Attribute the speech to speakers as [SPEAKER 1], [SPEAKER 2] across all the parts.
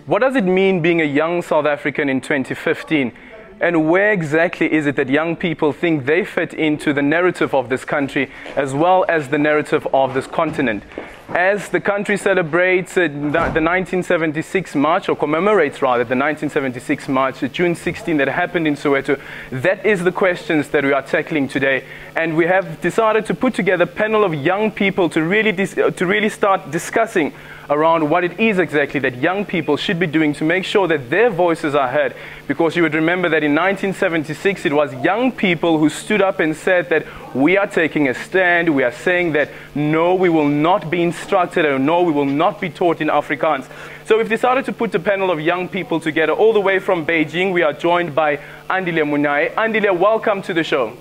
[SPEAKER 1] What does it mean being a young South African in 2015? And where exactly is it that young people think they fit into the narrative of this country as well as the narrative of this continent? As the country celebrates the 1976 march, or commemorates rather, the 1976 march, June 16, that happened in Soweto, that is the questions that we are tackling today. And we have decided to put together a panel of young people to really start discussing around what it is exactly that young people should be doing to make sure that their voices are heard. Because you would remember that in 1976, it was young people who stood up and said that we are taking a stand, we are saying that no, we will not be instructed, or no, we will not be taught in Afrikaans. So we've decided to put a panel of young people together all the way from Beijing. We are joined by Andile Munai. Andile, welcome to the show.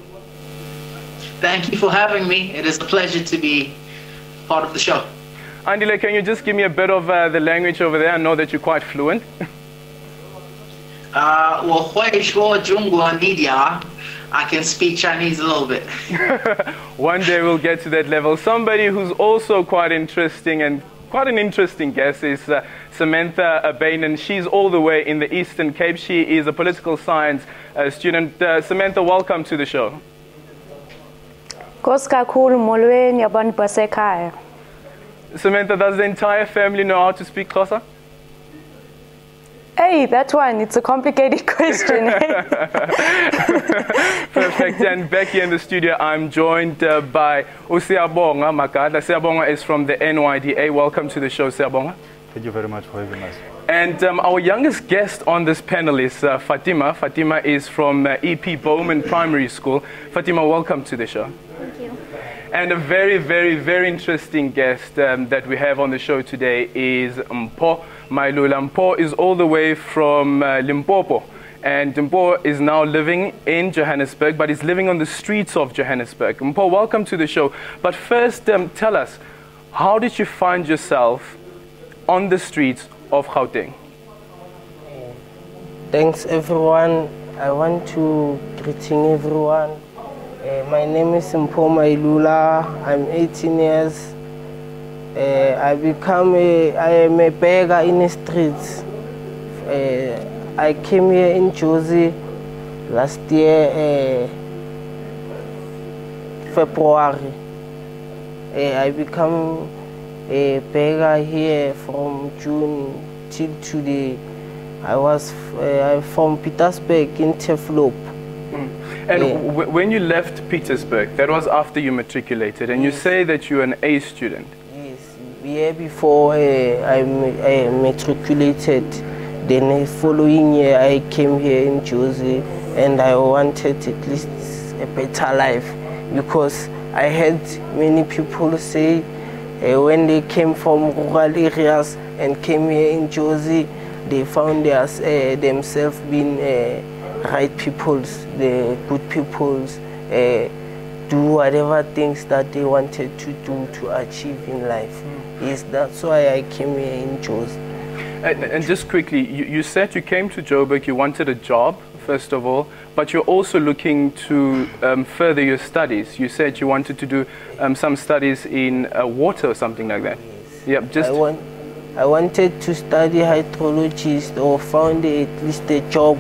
[SPEAKER 2] Thank you for having me. It is a pleasure to be part of the show.
[SPEAKER 1] Andile, can you just give me a bit of the language over there? I know that you're quite fluent.
[SPEAKER 2] I can speak Chinese a little bit.
[SPEAKER 1] One day we'll get to that level. Somebody who's also quite interesting and quite an interesting guest is Samantha Bainan. She's all the way in the Eastern Cape. She is a political science student. Samantha, welcome to the show. Samantha, does the entire family know how to speak Xhosa?
[SPEAKER 3] Hey, that one, it's a complicated question.
[SPEAKER 1] Perfect. And back here in the studio, I'm joined by Siabonga Makada. Siabonga is from the NYDA. Welcome to the show, Siabonga.
[SPEAKER 4] Thank you very much for having us.
[SPEAKER 1] And our youngest guest on this panel is Fatima. Fatima is from EP Bowman Primary School. Fatima, welcome to the show.
[SPEAKER 5] Thank you.
[SPEAKER 1] And a very, very, very interesting guest that we have on the show today is Mpho Mailula. Mpho is all the way from Limpopo. And Mpho is now living in Johannesburg, but is living on the streets of Johannesburg. Mpho, welcome to the show. But first, tell us, how did you find yourself on the streets of Gauteng?
[SPEAKER 6] Thanks, everyone. I want to greeting everyone. My name is Mpho Mailula. I'm 18 years. I am a beggar in the streets. I came here in Jozi last year, February. I become a beggar here from June till today. I'm from Petersburg in Teflop.
[SPEAKER 1] And when you left Petersburg, that was after you matriculated, and you say that you're an A student.
[SPEAKER 6] Yes, year before I matriculated. Then the following year I came here in Jozi, and I wanted at least a better life, because I heard many people say when they came from rural areas and came here in Jozi, they found themselves being right peoples, the good peoples, do whatever things that they wanted to do to achieve in life. Yes, that's why I came here in Jozi.
[SPEAKER 1] And just quickly, you said you came to Joburg, you wanted a job, first of all, but you're also looking to further your studies. You said you wanted to do some studies in water or something like that.
[SPEAKER 6] Yes.
[SPEAKER 1] Yep,
[SPEAKER 6] I wanted to study hydrologist, or found at least a job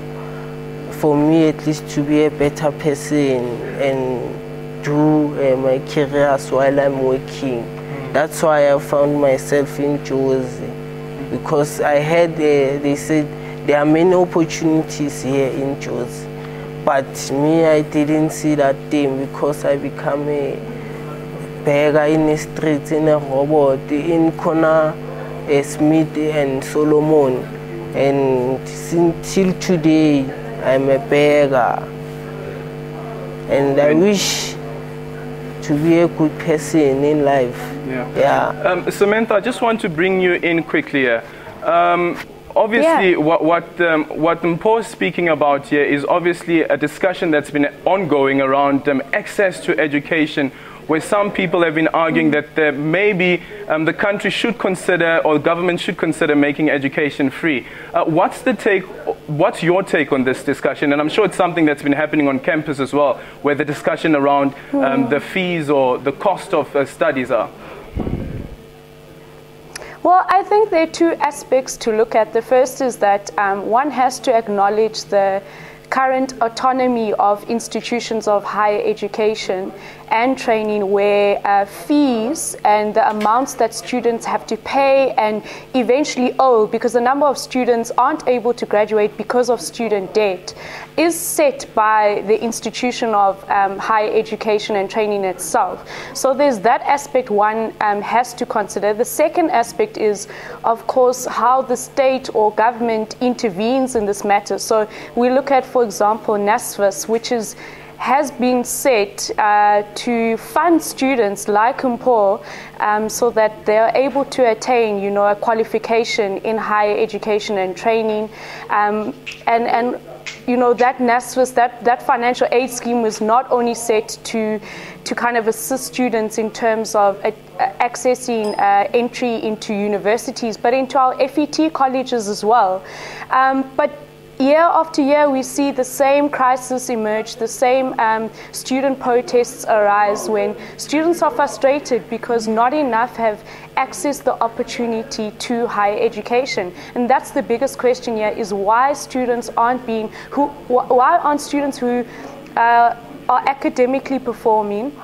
[SPEAKER 6] for me, at least to be a better person and do my career while I'm working. That's why I found myself in Jozi, because I heard they said there are many opportunities here in Jozi. But me, I didn't see that thing, because I become a beggar in the streets, in a robot, in corner Smith and Solomon. And till today, I'm a beggar. And I wish to be a good person in life. Yeah.
[SPEAKER 1] Samantha, I just want to bring you in quickly here. Obviously, what Mpho is speaking about here is obviously a discussion that's been ongoing around access to education, where some people have been arguing that maybe the country should consider, or government should consider, making education free. What's your take on this discussion? And I'm sure it's something that's been happening on campus as well, where the discussion around the fees or the cost of studies are.
[SPEAKER 3] Well, I think there are two aspects to look at. The first is that one has to acknowledge the current autonomy of institutions of higher education and training, where fees and the amounts that students have to pay and eventually owe, because a number of students aren't able to graduate because of student debt, is set by the institution of higher education and training itself. So there's that aspect one has to consider. The second aspect is, of course, how the state or government intervenes in this matter. So we look at, for example, NSFAS, which has been set to fund students like Sampear so that they are able to attain, a qualification in higher education and training. And that NSFAS, that financial aid scheme was not only set to kind of assist students in terms of accessing entry into universities, but into our FET colleges as well. But year after year, we see the same crisis emerge, the same student protests arise when students are frustrated because not enough have accessed the opportunity to higher education. And that's the biggest question here, is why students aren't students who are academically performing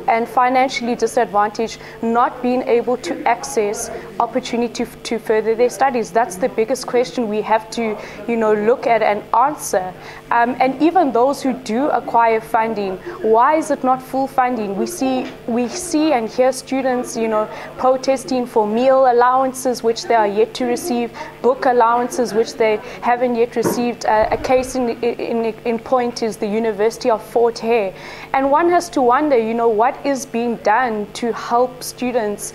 [SPEAKER 3] and financially disadvantaged not being able to access opportunity to further their studies. That's the biggest question we have to, look at and answer. And even those who do acquire funding, why is it not full funding? We see and hear students, protesting for meal allowances, which they are yet to receive, book allowances, which they haven't yet received. A case in point is the University of Fort Hare. And one has to wonder, what is being done to help students,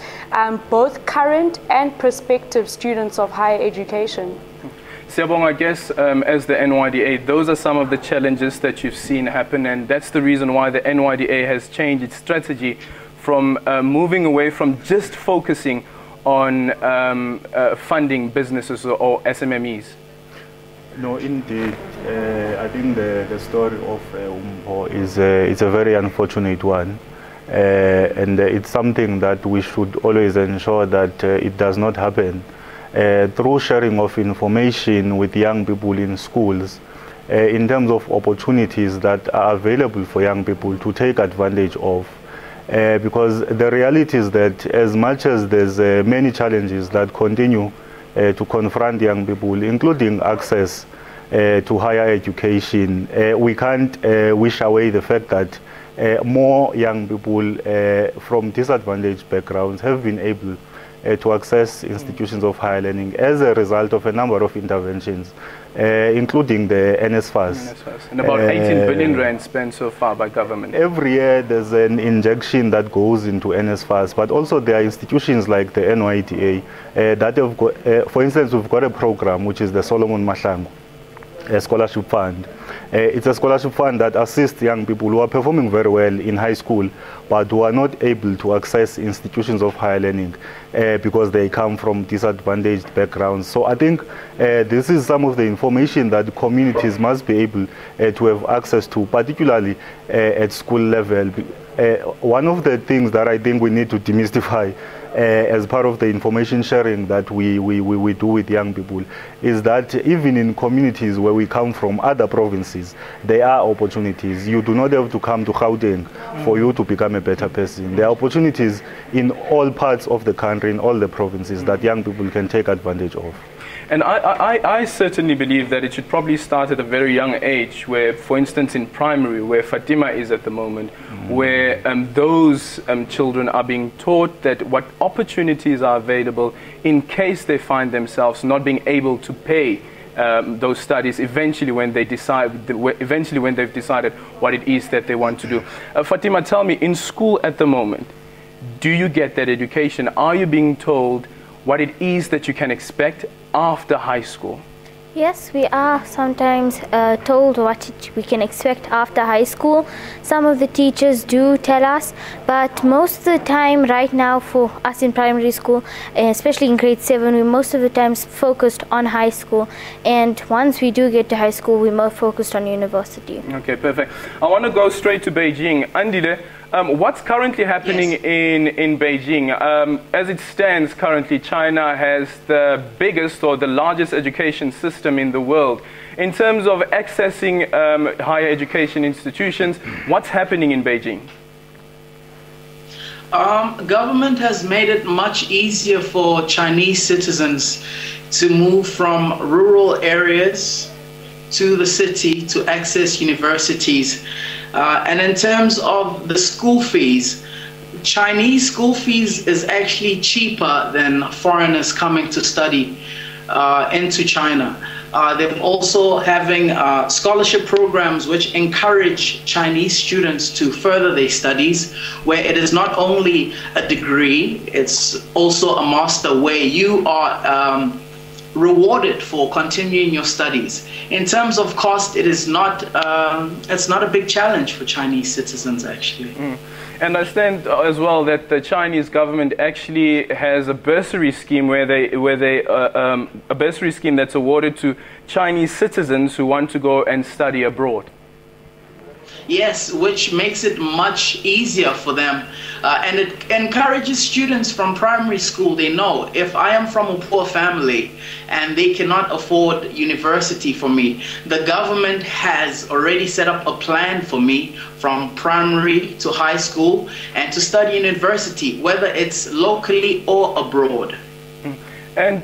[SPEAKER 3] both current and prospective students of higher education?
[SPEAKER 1] Siyabonga, I guess as the NYDA, those are some of the challenges that you've seen happen, and that's the reason why the NYDA has changed its strategy from moving away from just focusing on funding businesses or SMMEs.
[SPEAKER 4] No, indeed. I think the story of Sampear is a very unfortunate one. And it's something that we should always ensure that it does not happen. Through sharing of information with young people in schools, in terms of opportunities that are available for young people to take advantage of. Because the reality is that as much as there's many challenges that continue to confront young people, including access to higher education, we can't wish away the fact that more young people from disadvantaged backgrounds have been able to access institutions of higher learning as a result of a number of interventions, including the NSFAS.
[SPEAKER 1] And about 18 billion rand spent so far by government.
[SPEAKER 4] Every year there's an injection that goes into NSFAS, but also there are institutions like the NYDA that have got, for instance, we've got a program which is the Solomon Mahlangu Scholarship Fund. It's a scholarship fund that assists young people who are performing very well in high school, but who are not able to access institutions of higher learning because they come from disadvantaged backgrounds. So I think this is some of the information that communities must be able to have access to, particularly at school level. One of the things that I think we need to demystify as part of the information sharing that we do with young people is that even in communities where we come from, other provinces, there are opportunities. You do not have to come to Gauteng for you to become a better person. There are opportunities in all parts of the country, in all the provinces, that young people can take advantage of.
[SPEAKER 1] And I certainly believe that it should probably start at a very young age, where, for instance, in primary, where Fatima is at the moment, where those children are being taught that what opportunities are available in case they find themselves not being able to pay those studies eventually when they've decided what it is that they want to do. Fatima, tell me, in school at the moment, do you get that education? Are you being told what it is that you can expect after high school?
[SPEAKER 5] Yes, we are sometimes told what we can expect after high school. Some of the teachers do tell us, but most of the time right now for us in primary school, especially in grade 7, we're most of the times focused on high school. And once we do get to high school, we're more focused on university.
[SPEAKER 1] Okay, perfect. I want to go straight to Beijing. Andile, What's currently happening in Beijing? As it stands currently, China has the biggest or the largest education system in the world. In terms of accessing higher education institutions, what's happening in Beijing?
[SPEAKER 2] Government has made it much easier for Chinese citizens to move from rural areas to the city to access universities. And in terms of the school fees, Chinese school fees is actually cheaper than foreigners coming to study into China. They're also having scholarship programs which encourage Chinese students to further their studies, where it is not only a degree, it's also a master where you are rewarded for continuing your studies. In terms of cost, it's not a big challenge for Chinese citizens, actually.
[SPEAKER 1] And I understand as well that the Chinese government actually has a bursary scheme a bursary scheme that's awarded to Chinese citizens who want to go and study abroad.
[SPEAKER 2] Yes, which makes it much easier for them. And it encourages students from primary school. They know if I am from a poor family and they cannot afford university for me, the government has already set up a plan for me from primary to high school and to study in university, whether it's locally or abroad.
[SPEAKER 1] And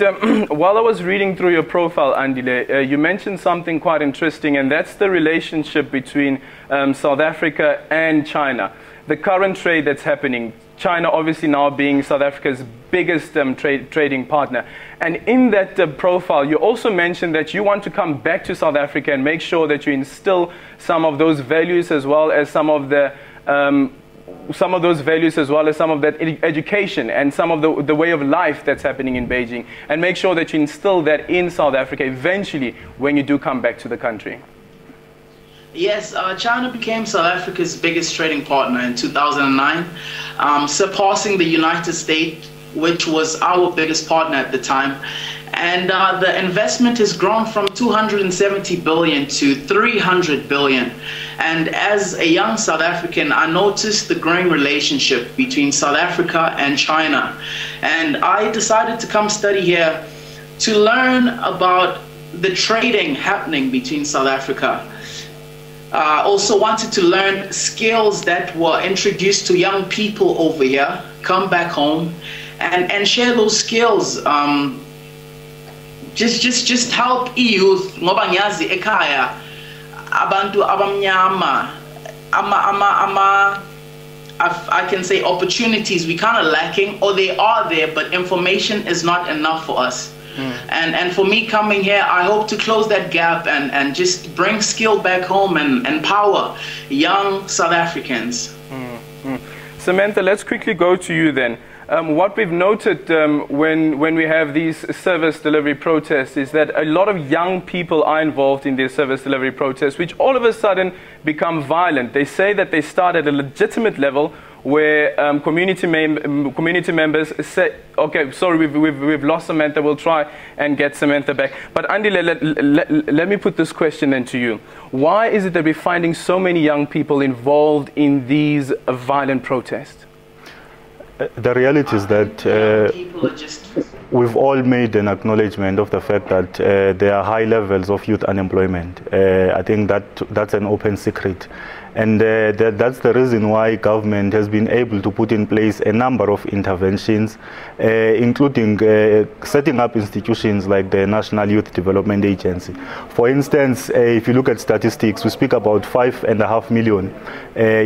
[SPEAKER 1] while I was reading through your profile, Andile, you mentioned something quite interesting, and that's the relationship between South Africa and China. The current trade that's happening, China obviously now being South Africa's biggest trading partner. And in that profile, you also mentioned that you want to come back to South Africa and make sure that you instill some of those values as well as some of that education and some of the way of life that's happening in Beijing, and make sure that you instill that in South Africa eventually when you do come back to the country.
[SPEAKER 2] Yes, China became South Africa's biggest trading partner in 2009, surpassing the United States, which was our biggest partner at the time. And the investment has grown from 270 billion to 300 billion. And as a young South African, I noticed the growing relationship between South Africa and China. And I decided to come study here to learn about the trading happening between South Africa. I also wanted to learn skills that were introduced to young people over here, come back home, and share those skills. Just help youth. Ngoba ngiyazi ekhaya abantu abamnyama I can say opportunities we kind of lacking, or they are there but information is not enough for us. And for me coming here, I hope to close that gap and just bring skill back home and empower young South Africans.
[SPEAKER 1] Samantha, let's quickly go to you then. What we've noted when we have these service delivery protests is that a lot of young people are involved in these service delivery protests, which all of a sudden become violent. They say that they start at a legitimate level where community members say, okay, sorry, we've lost Samantha, we'll try and get Samantha back. But Andy, let me put this question then to you. Why is it that we're finding so many young people involved in these violent protests?
[SPEAKER 4] The reality is that we've all made an acknowledgement of the fact that there are high levels of youth unemployment. I think that's an open secret. And that's the reason why government has been able to put in place a number of interventions, including setting up institutions like the National Youth Development Agency. For instance, if you look at statistics, we speak about 5.5 million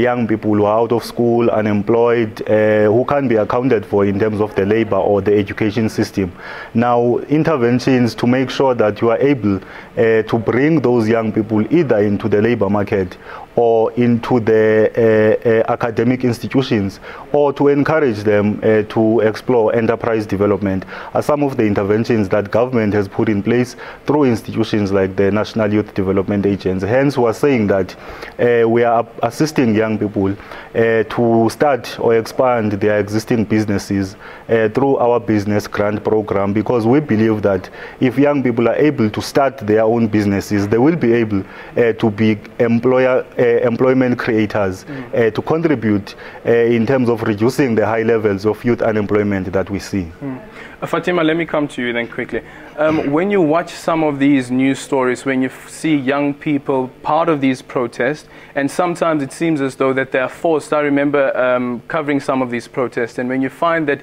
[SPEAKER 4] young people who are out of school, unemployed, who can't be accounted for in terms of the labor or the education system. Now, interventions to make sure that you are able to bring those young people either into the labor market or into the academic institutions, or to encourage them to explore enterprise development, are some of the interventions that government has put in place through institutions like the National Youth Development Agency. Hence, we are saying that we are assisting young people to start or expand their existing businesses through our business grant program, because we believe that if young people are able to start their own businesses, they will be able to be employer employment creators to contribute in terms of reducing the high levels of youth unemployment that we see.
[SPEAKER 1] Fatima, let me come to you then quickly. When you watch some of these news stories, when you see young people part of these protests, and sometimes it seems as though that they are forced. I remember covering some of these protests, and when you find that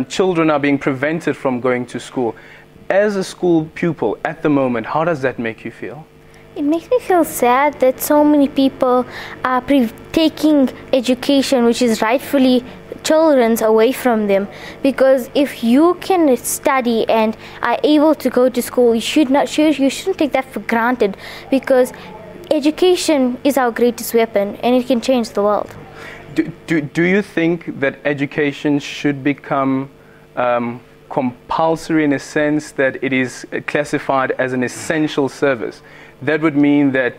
[SPEAKER 1] children are being prevented from going to school, as a school pupil at the moment, how does that make you feel?
[SPEAKER 5] It makes me feel sad that so many people are taking education, which is rightfully children's, away from them. Because if you can study and are able to go to school, you shouldn't take that for granted, because education is our greatest weapon and it can change the world.
[SPEAKER 1] Do you think that education should become compulsory in a sense that it is classified as an essential service? That would mean that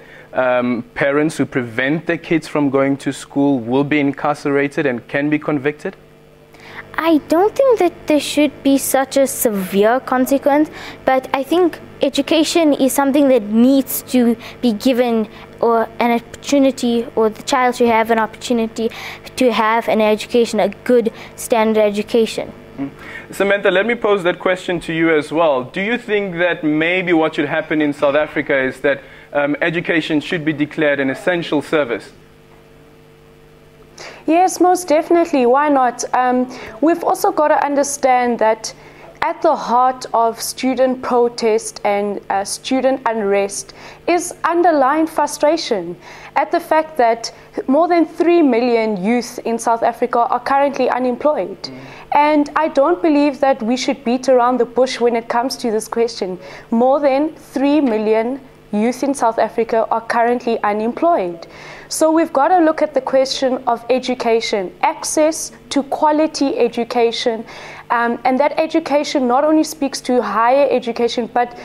[SPEAKER 1] parents who prevent their kids from going to school will be incarcerated and can be convicted?
[SPEAKER 5] I don't think that there should be such a severe consequence, but I think education is something that needs to be given, or an opportunity, or the child should have an opportunity to have an education, a good standard education.
[SPEAKER 1] Samantha, let me pose that question to you as well. Do you think that maybe what should happen in South Africa is that education should be declared an essential service?
[SPEAKER 3] Yes, most definitely. Why not? We've also got to understand that at the heart of student protest and student unrest is underlying frustration at the fact that more than 3 million youth in South Africa are currently unemployed. And I don't believe that we should beat around the bush when it comes to this question. More than 3 million youth in South Africa are currently unemployed. So we've got to look at the question of education, access to quality education, and that education not only speaks to higher education, but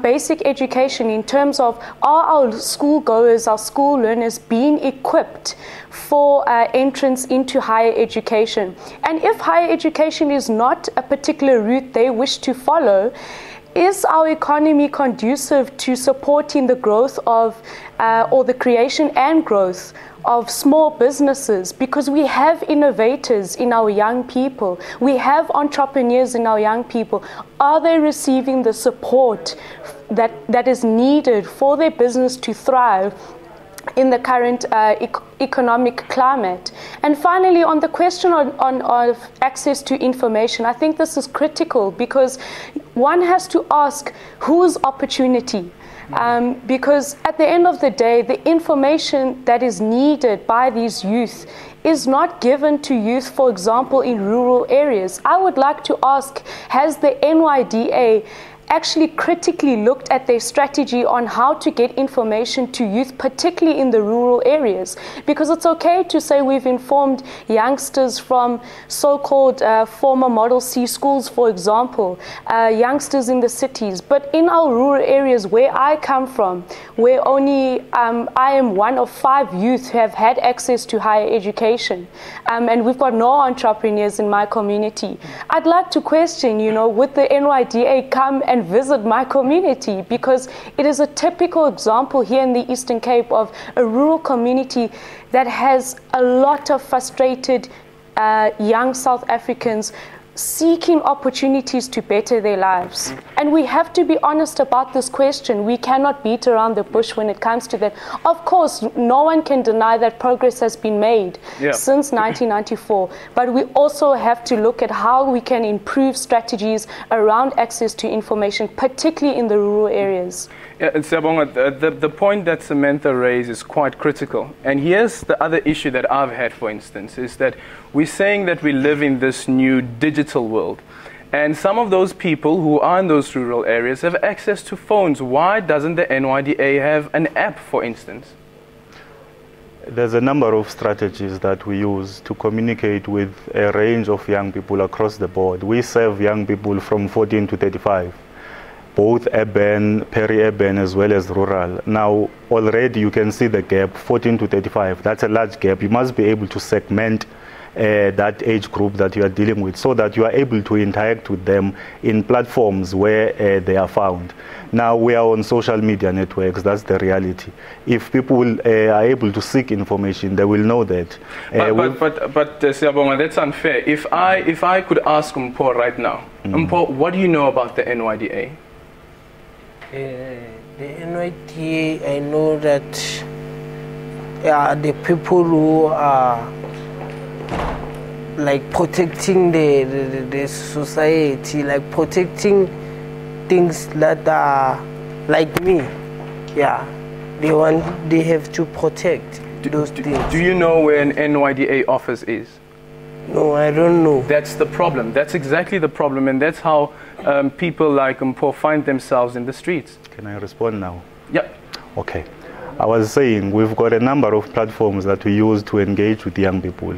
[SPEAKER 3] basic education in terms of, are our school goers, our school learners being equipped for entrance into higher education? And if higher education is not a particular route they wish to follow, is our economy conducive to supporting the growth of, or the creation and growth of small businesses? Because we have innovators in our young people. We have entrepreneurs in our young people. Are they receiving the support that is needed for their business to thrive in the current economic climate? And finally, on the question of access to information, I think this is critical, because one has to ask whose opportunity. Because at the end of the day, the information that is needed by these youth is not given to youth, for example, in rural areas. I would like to ask, has the NYDA actually critically looked at their strategy on how to get information to youth, particularly in the rural areas? Because it's okay to say we've informed youngsters from so-called former Model C schools, for example, youngsters in the cities, but in our rural areas where I come from, where only I am one of 5 youth who have had access to higher education, and we've got no entrepreneurs in my community, I'd like to question, would the NYDA come and visit my community? Because it is a typical example here in the Eastern Cape of a rural community that has a lot of frustrated young South Africans seeking opportunities to better their lives. And we have to be honest about this question. We cannot beat around the bush when it comes to that. Of course, no one can deny that progress has been made since 1994, but we also have to look at how we can improve strategies around access to information, particularly in the rural areas.
[SPEAKER 1] Yeah, and Siyabonga, the point that Samantha raised is quite critical. And here's the other issue that I've had, for instance, is that we're saying that we live in this new digital world. And some of those people who are in those rural areas have access to phones. Why doesn't the NYDA have an app, for instance?
[SPEAKER 4] There's a number of strategies that we use to communicate with a range of young people across the board. We serve young people from 14 to 35. Both urban, peri-urban, as well as rural. Now, already you can see the gap, 14 to 35. That's a large gap. You must be able to segment that age group that you are dealing with, so that you are able to interact with them in platforms where they are found. Now we are on social media networks. That's the reality. If people are able to seek information, they will know that.
[SPEAKER 1] But Siyabonga, that's unfair. If I could ask Mpho right now, Mpho, what do you know about the NYDA?
[SPEAKER 6] The NYDA, I know that the people who are like protecting the society, like protecting things that are like me. Yeah, they have to protect those things.
[SPEAKER 1] Do you know where an NYDA office is?
[SPEAKER 6] No, I don't know.
[SPEAKER 1] That's the problem. That's exactly the problem, and that's how people like Mpho find themselves in the streets.
[SPEAKER 4] Can I respond now?
[SPEAKER 1] Yeah.
[SPEAKER 4] Okay. I was saying we've got a number of platforms that we use to engage with young people.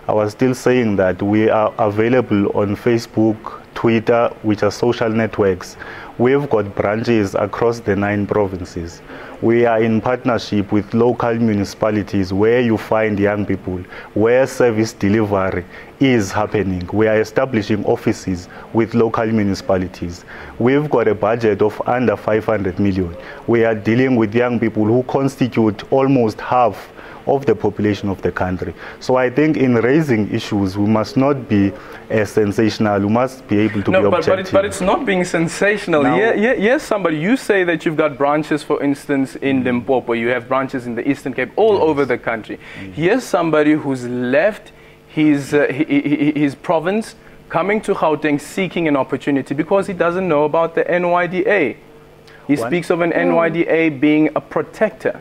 [SPEAKER 4] I was still saying that we are available on Facebook, Twitter, which are social networks. We've got branches across the 9 provinces. We are in partnership with local municipalities where you find young people, where service delivery is happening. We are establishing offices with local municipalities. We've got a budget of under 500 million. We are dealing with young people who constitute almost half of the population of the country. So I think in raising issues, we must not be sensational. We must be able to be objective.
[SPEAKER 1] But it's not being sensational. Yes, somebody, you say that you've got branches, for instance, in Limpopo. You have branches in the Eastern Cape, all over the country. Here's somebody who's left his province, coming to Gauteng, seeking an opportunity because he doesn't know about the NYDA. He speaks of an NYDA being a protector.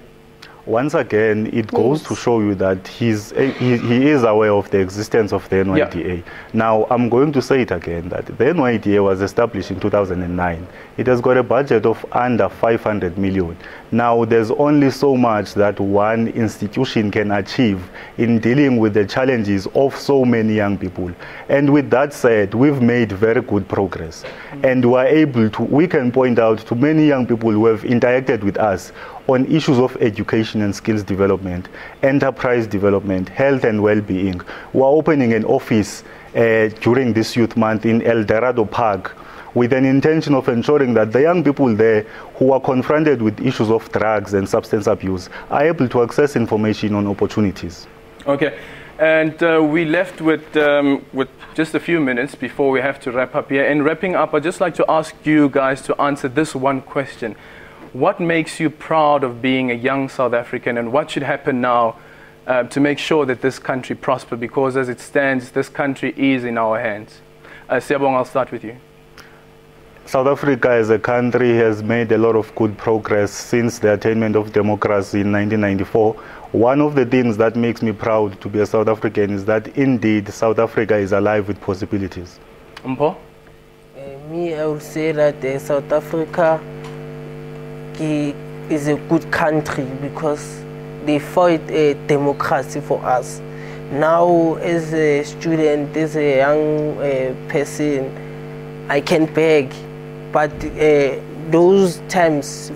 [SPEAKER 4] Once again, it goes to show you that he is aware of the existence of the NYDA. Now, I'm going to say it again, that the NYDA was established in 2009. It has got a budget of under 500 million. Now, there's only so much that one institution can achieve in dealing with the challenges of so many young people. And with that said, we've made very good progress. And we can point out to many young people who have interacted with us on issues of education and skills development, enterprise development, health and well-being. We're opening an office during this Youth Month in El Dorado Park with an intention of ensuring that the young people there who are confronted with issues of drugs and substance abuse are able to access information on opportunities.
[SPEAKER 1] Okay, and we left with just a few minutes before we have to wrap up here. And wrapping up, I'd just like to ask you guys to answer this one question. What makes you proud of being a young South African, and what should happen now to make sure that this country prospers? Because as it stands, this country is in our hands. Siyabonga, I'll start with you.
[SPEAKER 4] South Africa as a country has made a lot of good progress since the attainment of democracy in 1994. One of the things that makes me proud to be a South African is that indeed South Africa is alive with possibilities.
[SPEAKER 1] Mpho?
[SPEAKER 6] Me, I would say that South Africa is a good country because they fought a democracy for us. Now, as a student, as a young person, I can beg, but those times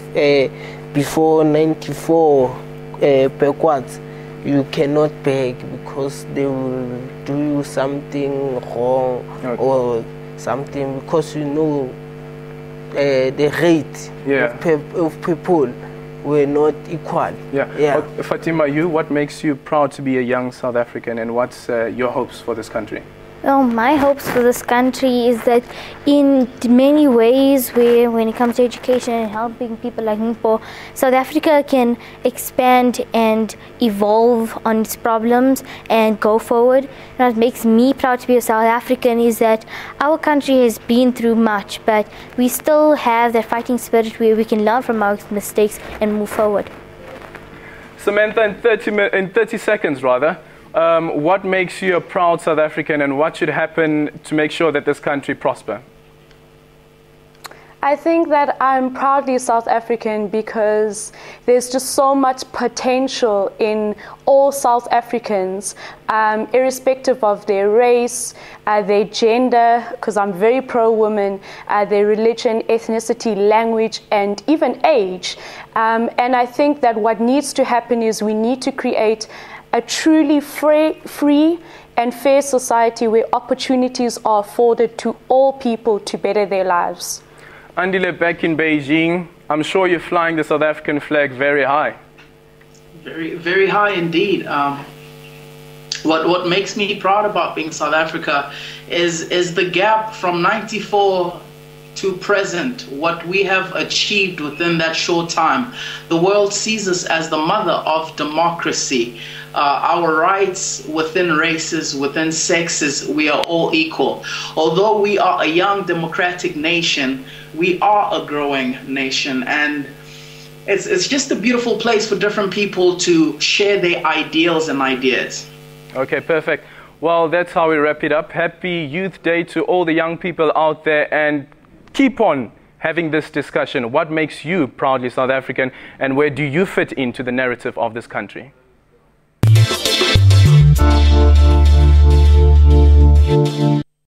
[SPEAKER 6] before 94 backwards, you cannot beg because they will do you something wrong or something, because you know the rate of people were not equal.
[SPEAKER 1] Fatima, what makes you proud to be a young South African, and what's your hopes for this country?
[SPEAKER 5] Well, my hopes for this country is that in many ways, when it comes to education and helping people like Mpho, South Africa can expand and evolve on its problems and go forward. And what makes me proud to be a South African is that our country has been through much, but we still have that fighting spirit where we can learn from our mistakes and move forward.
[SPEAKER 1] Samantha, in 30 seconds, what makes you a proud South African, and what should happen to make sure that this country prosper?
[SPEAKER 3] I think that I'm proudly South African because there's just so much potential in all South Africans, irrespective of their race, their gender, because I'm very pro-woman, their religion, ethnicity, language, and even age. And I think that what needs to happen is we need to create a truly free and fair society where opportunities are afforded to all people to better their lives.
[SPEAKER 1] Andile, back in Beijing, I'm sure you're flying the South African flag very high.
[SPEAKER 2] Very, very high indeed. What makes me proud about being South Africa is the gap from 94 to present, what we have achieved within that short time. The world sees us as the mother of democracy. Our rights within races, within sexes, we are all equal. Although we are a young democratic nation, we are a growing nation, and it's just a beautiful place for different people to share their ideals and ideas.
[SPEAKER 1] Okay, perfect. Well, that's how we wrap it up. Happy Youth Day to all the young people out there, and keep on having this discussion. What makes you proudly South African, and where do you fit into the narrative of this country?